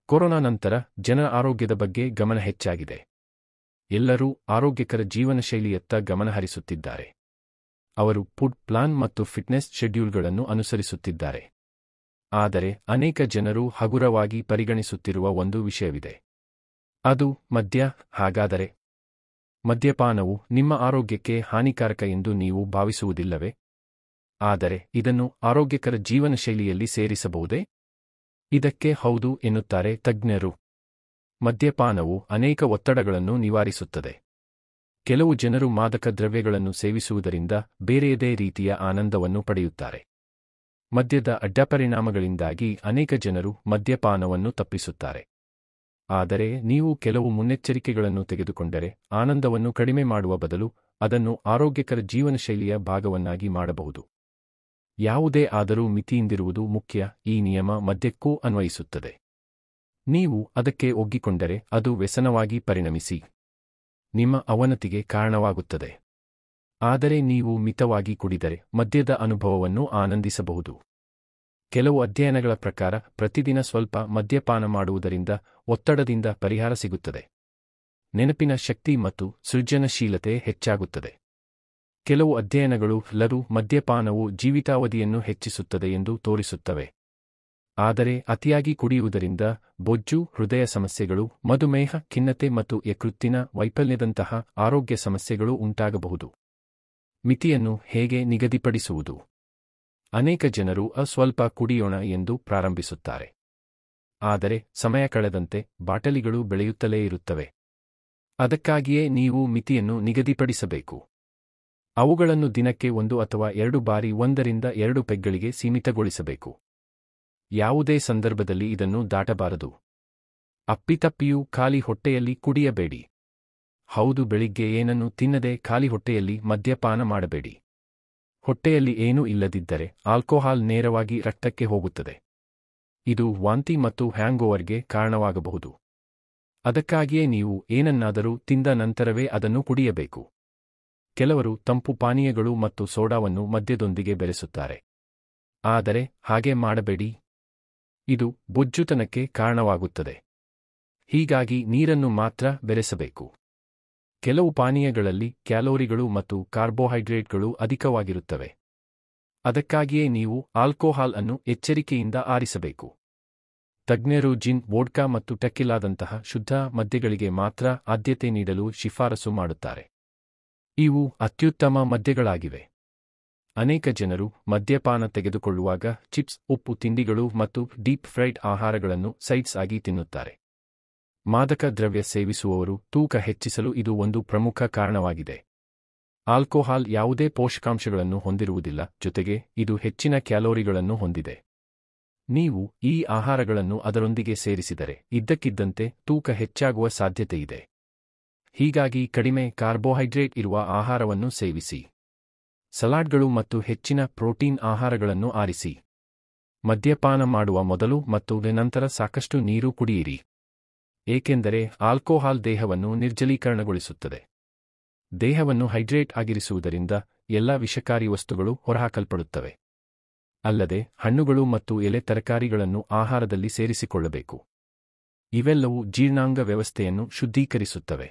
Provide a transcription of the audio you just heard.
Corona ನಂತರ ಜನರ ಆರೋಗ್ಯದ ಬಗ್ಗೆ ಗಮನ ಹೆಚ್ಚಾಗಿದೆ. ಎಲ್ಲರೂ ಆರೋಗ್ಯಕರ ಜೀವನಶೈಲಿಯತ್ತ ಗಮನಹರಿಸುತ್ತಿದ್ದಾರೆ. ಅವರು ಫುಡ್ ಪ್ಲಾನ್ ಮತ್ತು ಫಿಟ್ನೆಸ್ ಶೆಡ್ಯೂಲ್ಗಳನ್ನು ಅನುಸರಿಸುತ್ತಿದ್ದಾರೆ. ಆದರೆ ಅನೇಕ ಜನರು ಹಗುರವಾಗಿ ಪರಿಗಣಿಸುತ್ತಿರುವ ಒಂದು ವಿಷಯವಿದೆ. ಅದು ಮದ್ಯ. ಹಾಗಾದರೆ ಮದ್ಯಪಾನವು ನಿಮ್ಮ ಆರೋಗ್ಯಕ್ಕೆ ಹಾನಿಕಾರಕ ಎಂದು ನೀವು ಭಾವಿಸುವುದಿಲ್ಲವೇ? ಆದರೆ ಇದನ್ನು ಆರೋಗ್ಯಕರ ಜೀವನಶೈಲಿಯಲ್ಲಿ ಸೇರಿಸಬಹುದೇ? ಇದಕ್ಕೆ ಹೌದು ಎನ್ನುತ್ತಾರೆ ತಜ್ಞರು. ಮದ್ಯಪಾನವು ಅನೇಕ ಒತ್ತಡಗಳನ್ನು ನಿವಾರಿಸುತ್ತದೆ. ಕೆಲವು ಜನರು ಮಾದಕ ದ್ರವ್ಯಗಳನ್ನು ಸೇವಿಸುವುದರಿಂದ ಬೇರೆಯದೇ ರೀತಿಯ ಆನಂದವನ್ನು ಪಡೆಯುತ್ತಾರೆ. ಮದ್ಯದ ಅಡ್ಡಪರಿಣಾಮಗಳಿಂದಾಗಿ ಅನೇಕ ಜನರು ಮದ್ಯಪಾನವನ್ನು ತಪ್ಪಿಸುತ್ತಾರೆ. ಆದರೆ ನೀವು ಕೆಲವು ಮುನ್ನೆಚ್ಚರಿಕೆಗಳನ್ನು ತೆಗೆದುಕೊಂಡರೆ ಆನಂದವನ್ನು ಕಡಿಮೆ ಮಾಡುವ ಬದಲು ಅದನ್ನು ಆರೋಗ್ಯಕರ ಜೀವನಶೈಲಿಯ ಭಾಗವನ್ನಾಗಿ ಮಾಡಬಹುದು. ಯಾವುದೇ ಆದರೂ ಮಿತಿಯಿಂದಿರುವುದು ಮುಖ್ಯ. ಈ ನಿಯಮ ಮದ್ಯಕ್ಕೂ ಅನ್ವಯಿಸುತ್ತದೆ. ನೀವು ಅದಕ್ಕೆ ಒಗ್ಗಿಕೊಂಡರೆ ಅದು ವ್ಯಸನವಾಗಿ ಪರಿಣಮಿಸಿ ನಿಮ್ಮ ಅವನತಿಗೆ ಕಾರಣವಾಗುತ್ತದೆ. ಆದರೆ ನೀವು ಮಿತವಾಗಿ ಕುಡಿದರೆ ಮದ್ಯದ ಅನುಭವವನ್ನು ಆನಂದಿಸಬಹುದು. ಕೆಲವು ಅಧ್ಯಯನಗಳ ಪ್ರಕಾರ ಪ್ರತಿದಿನ ಸ್ವಲ್ಪ ಮದ್ಯಪಾನ ಮಾಡುವುದರಿಂದ ಒತ್ತಡದಿಂದ ಪರಿಹಾರ ಸಿಗುತ್ತದೆ. ನೆನಪಿನ ಶಕ್ತಿ ಮತ್ತು ಸೃಜನಶೀಲತೆ ಹೆಚ್ಚಾಗುತ್ತದೆ. ಕೆಲವು ಅಧ್ಯಯನಗಳು ಮದ್ಯಪಾನವು ಜೀವಿತಾವಧಿಯನ್ನು ಹೆಚ್ಚಿಸುತ್ತದೆ ಎಂದು ತೋರಿಸುತ್ತವೆ. ಆದರೆ ಅತಿಯಾಗಿ ಕುಡಿಯುವುದರಿಂದ ಬೊಜ್ಜು, ಹೃದಯ ಸಮಸ್ಯೆಗಳು, ಮಧುಮೇಹ, ಖಿನ್ನತೆ ಮತ್ತು ಯಕೃತ್ತಿನ ವೈಫಲ್ಯದಂತಹ ಆರೋಗ್ಯ ಸಮಸ್ಯೆಗಳು ಉಂಟಾಗಬಹುದು. ಮಿತಿಯನ್ನು ಹೇಗೆ ನಿಗದಿಪಡಿಸುವುದು? ಅನೇಕ ಜನರು ಸ್ವಲ್ಪ ಕುಡಿಯೋಣ ಎಂದು ಪ್ರಾರಂಭಿಸುತ್ತಾರೆ. ಆದರೆ ಸಮಯ ಕಳೆದಂತೆ ಬಾಟಲಿಗಳು ಬೆಳೆಯುತ್ತಲೇ ಇರುತ್ತವೆ. ಅದಕ್ಕಾಗಿಯೇ ನೀವು ಮಿತಿಯನ್ನು ನಿಗದಿಪಡಿಸಬೇಕು. ಅವುಗಳನ್ನು ದಿನಕ್ಕೆ 1 ಅಥವಾ 2 ಬಾರಿ 1 ರಿಂದ 2 ಪೆಗ್ಗಳಿಗೆ ಸೀಮಿತಗೊಳಿಸಬೇಕು. ಯಾವುದೇ ಸಂದರ್ಭದಲ್ಲಿ ಇದನ್ನು ದಾಟಬಾರದು. ಅಪ್ಪಿತಪ್ಪಿಯೂ ಖಾಲಿ ಹೊಟ್ಟೆಯಲ್ಲಿ ಕುಡಿಯಬೇಡಿ. ಹೌದು, ಬೆಳಿಗ್ಗೆ ಏನನ್ನೂ ತಿನ್ನದೆ ಖಾಲಿ ಹೊಟ್ಟೆಯಲ್ಲಿ ಮದ್ಯಪಾನ ಮಾಡಬೇಡಿ. ಹೊಟ್ಟೆಯಲ್ಲಿ ಏನೂ ಇಲ್ಲದಿದ್ದರೆ ಆಲ್ಕೋಹಾಲ್ ನೇರವಾಗಿ ರಕ್ತಕ್ಕೆ ಹೋಗುತ್ತದೆ. ಇದು ವಾಂತಿ ಮತ್ತು ಹ್ಯಾಂಗೋವರ್ಗೆ ಕಾರಣವಾಗಬಹುದು. ಅದಕ್ಕಾಗಿಯೇ ನೀವು ಏನನ್ನಾದರೂ ತಿಂದ ನಂತರವೇ ಅದನ್ನು ಕುಡಿಯಬೇಕು. ಕೆಲವರು ತಂಪು ಪಾನೀಯಗಳು ಮತ್ತು ಸೋಡಾವನ್ನು ಮದ್ಯದೊಂದಿಗೆ ಬೆರೆಸುತ್ತಾರೆ. ಆದರೆ ಹಾಗೆ ಮಾಡಬೇಡಿ. ಇದು ಬೊಜ್ಜುತನಕ್ಕೆ ಕಾರಣವಾಗುತ್ತದೆ. ಹೀಗಾಗಿ ನೀರನ್ನು ಮಾತ್ರ ಬೆರೆಸಬೇಕು. ಕೆಲವು ಪಾನೀಯಗಳಲ್ಲಿ ಕ್ಯಾಲೋರಿಗಳು ಮತ್ತು ಕಾರ್ಬೋಹೈಡ್ರೇಟ್ಗಳು ಅಧಿಕವಾಗಿರುತ್ತವೆ. ಅದಕ್ಕಾಗಿಯೇ ನೀವು ಆಲ್ಕೋಹಾಲ್ ಅನ್ನು ಎಚ್ಚರಿಕೆಯಿಂದ ಆರಿಸಬೇಕು. ತಜ್ಞರು ಜಿನ್, ವೋಡ್ಕಾ ಮತ್ತು ಟೆಕಿಲಾದಂತಹ ಶುದ್ಧ ಮದ್ಯಗಳಿಗೆ ಮಾತ್ರ ಆದ್ಯತೆ ನೀಡಲು ಶಿಫಾರಸು ಮಾಡುತ್ತಾರೆ. ಇವು ಅತ್ಯುತ್ತಮ ಮದ್ಯಗಳಾಗಿವೆ. ಅನೇಕ ಜನರು ಮದ್ಯಪಾನ ತೆಗೆದುಕೊಳ್ಳುವಾಗ ಚಿಪ್ಸ್, ಉಪ್ಪು ತಿಂಡಿಗಳು ಮತ್ತು ಡೀಪ್ ಫ್ರೈಡ್ ಆಹಾರಗಳನ್ನು ಸೈಡ್ಸ್ ಆಗಿ ತಿನ್ನುತ್ತಾರೆ. ಮಾದಕ ದ್ರವ್ಯ ಸೇವಿಸುವವರು ತೂಕ ಹೆಚ್ಚಿಸಲು ಇದು ಒಂದು ಪ್ರಮುಖ ಕಾರಣವಾಗಿದೆ. ಆಲ್ಕೋಹಾಲ್ ಯಾವುದೇ ಪೋಷಕಾಂಶಗಳನ್ನು ಹೊಂದಿರುವುದಿಲ್ಲ, ಜೊತೆಗೆ ಇದು ಹೆಚ್ಚಿನ ಕ್ಯಾಲೋರಿಗಳನ್ನು ಹೊಂದಿದೆ. ನೀವು ಈ ಆಹಾರಗಳನ್ನು ಅದರೊಂದಿಗೆ ಸೇರಿಸಿದರೆ ಇದ್ದಕ್ಕಿದ್ದಂತೆ ತೂಕ ಹೆಚ್ಚಾಗುವ ಸಾಧ್ಯತೆಯಿದೆ. ಹೀಗಾಗಿ ಕಡಿಮೆ ಕಾರ್ಬೋಹೈಡ್ರೇಟ್ ಇರುವ ಆಹಾರವನ್ನು ಸೇವಿಸಿ. ಸಲಾಡ್ಗಳು ಮತ್ತು ಹೆಚ್ಚಿನ ಪ್ರೋಟೀನ್ ಆಹಾರಗಳನ್ನು ಆರಿಸಿ. ಮದ್ಯಪಾನ ಮಾಡುವ ಮೊದಲು ಮತ್ತು ನಂತರ ಸಾಕಷ್ಟು ನೀರು ಕುಡಿಯಿರಿ. ಏಕೆಂದರೆ ಆಲ್ಕೋಹಾಲ್ ದೇಹವನ್ನು ನಿರ್ಜಲೀಕರಣಗೊಳಿಸುತ್ತದೆ. ದೇಹವನ್ನು ಹೈಡ್ರೇಟ್ ಆಗಿರಿಸುವುದರಿಂದ ಎಲ್ಲ ವಿಷಕಾರಿ ವಸ್ತುಗಳು ಹೊರಹಾಕಲ್ಪಡುತ್ತವೆ. ಅಲ್ಲದೆ ಹಣ್ಣುಗಳು ಮತ್ತು ಎಲೆ ತರಕಾರಿಗಳನ್ನು ಆಹಾರದಲ್ಲಿ ಸೇರಿಸಿಕೊಳ್ಳಬೇಕು. ಇವೆಲ್ಲವೂ ಜೀರ್ಣಾಂಗ ವ್ಯವಸ್ಥೆಯನ್ನು ಶುದ್ಧೀಕರಿಸುತ್ತವೆ.